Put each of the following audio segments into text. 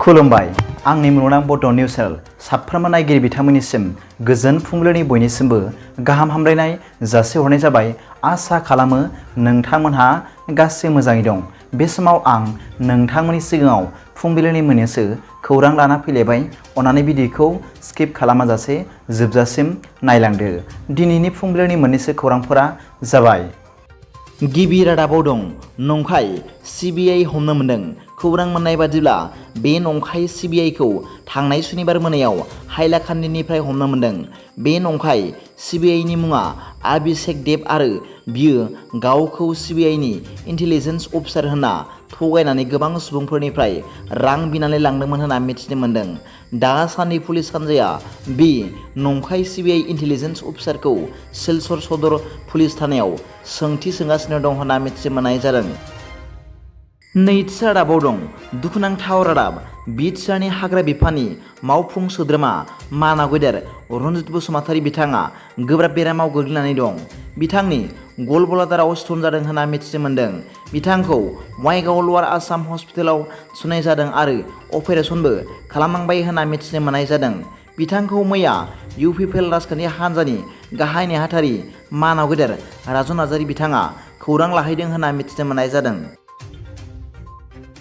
खुलुमबाय आंनि मुलुगनां बड' निउस चेनेल साफ्रोमबो नायगिरि बिथांमोननिसिम गोजोन फुंबिलिनि बयनिसिमबो गाहाम हामलायनाय जासिहरनाय जाबाय। आसा खालामो नोंथांमोनहा गासै मोजाङै दं। बे समाव आं नोंथांमोननि सिगाङाव फुंबिलिनि मोननैसो खौरां लाना फैलायबाय। अन्नानै भिडिअखौ स्किप खालामाजासे जोबजासिम नायलांदो। दिनैनि फुंबिलिनि मोननैसो खौरांफोरा जाबाय। गिबि रादाबाव दं नंखाय CBI हमनो मोनदों। खौरां मोननाय बादिब्ला बे नंखाय CBI खौ थांनाय सुनिबार मोनायाव हाइलाकान्दिनिफ्राय हमनो मोनदों। बे नंखाय CBI नि मुङा अभिषेक देब आरो बियो गावखौ CBI नि इन्टेलिजेन्स अफिसार होनना थगायनानै गोबां सुबुंफोरनिफ्राय रां बिनानै लांदोंमोन होनना मिथिनो मोन्दों। दासान्दि पुलिस हान्जाया बे नंखाय CBI इन्टेलिजेन्स अफिसारखौ सिलचर सदर पुलिस थानायाव सोंथि सोंगासिनो दं होनना मिथिनो मोननाय जादों। नैथि रादाबाव दं दुखुनांथाव रादाब। बिटिआरनि हाग्रा बिफाननि मावफुं सोद्रोमा मानाव गेदेर रनजित बसुमतारी बिथाङा गोब्राब बेरामाव गोग्लैनानै दं। बिथांनि गल ब्लाडाराव स्टन जादों होनना मिथिनो मोन्दों। बिथांखौ वाइगाव लवार आसाम हस्पिटालाव थिसननाय जादों आरो अपारेसनबो खालामनांबाय होनना मिथिनो मोननाय जादों। बिथांखौ मैया UPPL राजखान्थि हान्जानि गाहाय नेहाथारि मानाव गेदेर राजन नार्जारी बिथाङा खौरां लाहैदों होनना मिथिनो मोननाय जादों।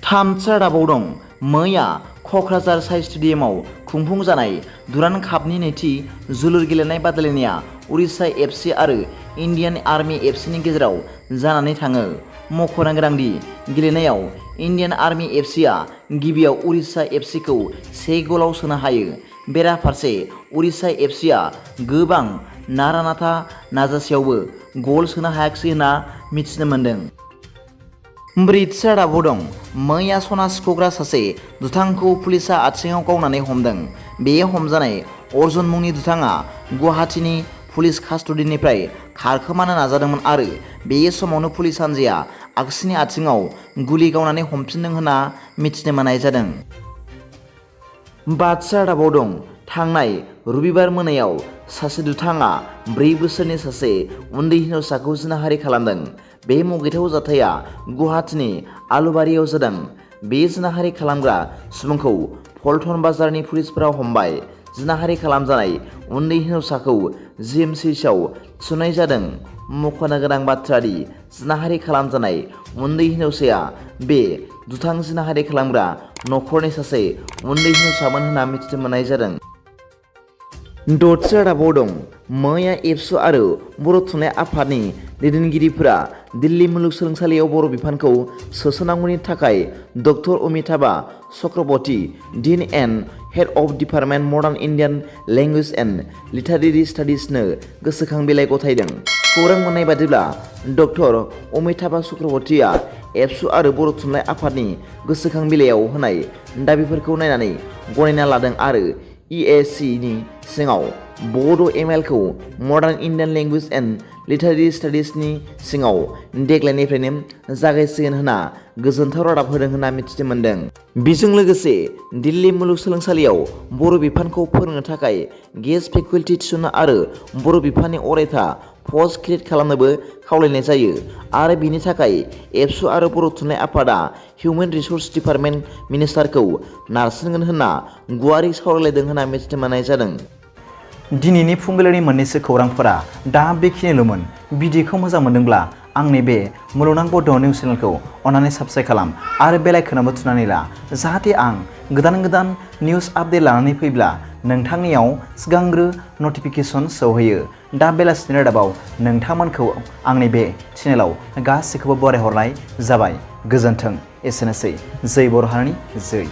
थामथि रादाबाव दं मैया क'क्राझार साइ स्टेडियामाव खुंफुंजानाय दुरान्ड कापनि नैथि जोलुर गेलेनाय बादायलायनाया उरिष्या FC आरो इन्डियान आर्मी FC नि गेजेराव जानानै थाङो। मख'नो गोनांदि गेलेनायाव इन्डियान आर्मी FC आ गिबियाव उरिष्या FC खौ 1 गलाव सोनो हायो। बेराफारसे उरिष्या FC आ गोबां नारा नाथा नाजासेयावबो गल सोनो हायाखिसै होनना मिथिनो मोन्दों। ब्रैथि रादाबाव दं मैया सना सिख'ग्रा सासे दुथांखौ पुलिसआ आथिङाव गावनानै हमदों। बे हमजानाय अर्जुन मुंनि दुथाङा गुवाहाटीनि पुलिस कास्टडिनिफ्राय खारखोमानो नाजादोंमोन आरो बे समावनो पुलिस हान्जाया आगसिनि आथिङाव गुलि गावनानै हमफिनदों होनना मिथिनो मोननाय जादों। बाथि रादाबाव दं थांनाय रबिबार मोनायाव सासे दुथाङा 4 बोसोरनि सासे उन्दै हिनजावसाखौ जिनाहारि खालामदों। बे मुगैथाव जाथाया गुवाहाटीनि आलुबारियाव जादों। बे जिनाहारि खालामग्रा सुबुंखौ पल्टन बाजारनि पुलिसफोरा हमबाय। जिनाहारि खालामजानाय उन्दै हिनजावसाखौ GMCHआव थिसननाय जादों। मख'नो गोनां बाथ्रा दि जिनाहारि खालामजानाय उन्दै हिनजावसाया बे दुथां जिनाहारि खालामग्रा नखरनि सासे उन्दै हिनजावसामोन होनना मिथिनो मोननाय जादों। द'थि रादाबाव दं मैया एबसु आरो बर' थुनलाइ आफादनि दैदेनगिरिफोरा दिल्ली मुलुगसोलोंसालियाव बर' बिफानखौ सोसननांगौनि थाखाय doctor Amitabha Chakraborty, dean and head of department modern Indian language and literary स्टाडिजनो गोसोखां बिलाइ गथायदों। खौरां मोननाय बादिब्ला डक्टर अमिताभा चक्रवर्तीया एबसु आरो बर' थुनलाइ आफादनि गोसोखां बिलाइयाव होनाय दाबिफोरखौ नायनानै गनायना लादों आरो EAC नि सिङाव बड' ML खौ modern Indian language and literary स्टाडिजनि सिङाव देग्लायनिफ्रायनो जागायसिगोन होनना गोजोनथाव रादाब होदों होनना मिथिनो मोन्दों। बेजों लोगोसे दिल्ली मुलुगसोलोंसालियाव बर' बिफानखौ फोरोंनो थाखाय गेस्ट फेकाल्टि थिसननो आरो बर' बिफाननि अरायथा पस्ट क्रिएट खालामनोबो खावलायनाय जायो आरो बेनि थाखाय एबसु आरो बर' थुनलाइ आफादा हिउमेन रिसर्स डिपार्टमेन्ट मिनिस्टारखौ नारसिनगोन होनना गुवारै सावरायलायदों होनना मिथिनो मोननाय जादों। दिनैनि फुंबिलिनि मोननैसो खौरांफोरा दा बेखिनिल'मोन। भिडिअखौ मोजां मोनदोंब्ला आंनि बे मुलुगनां बड' निउस चेनेलखौ अन्नानै साबस्क्राइब खालाम आरो बेल आइकनआवबो थुनानै ला, जाहाथे आं गोदान निउस आपडेट लानानै फैब्ला नोंथांनियाव सिगांग्रो नटिफिकेसन सौहैयो। दा बेलासिनि रादाबाव नोंथांमोनखौ आंनि बे चेनेलाव गासैखौबो बरायहरनाय जाबाय। गोजोन्थों। एसेनोसै। जै बर' हारिनि जै।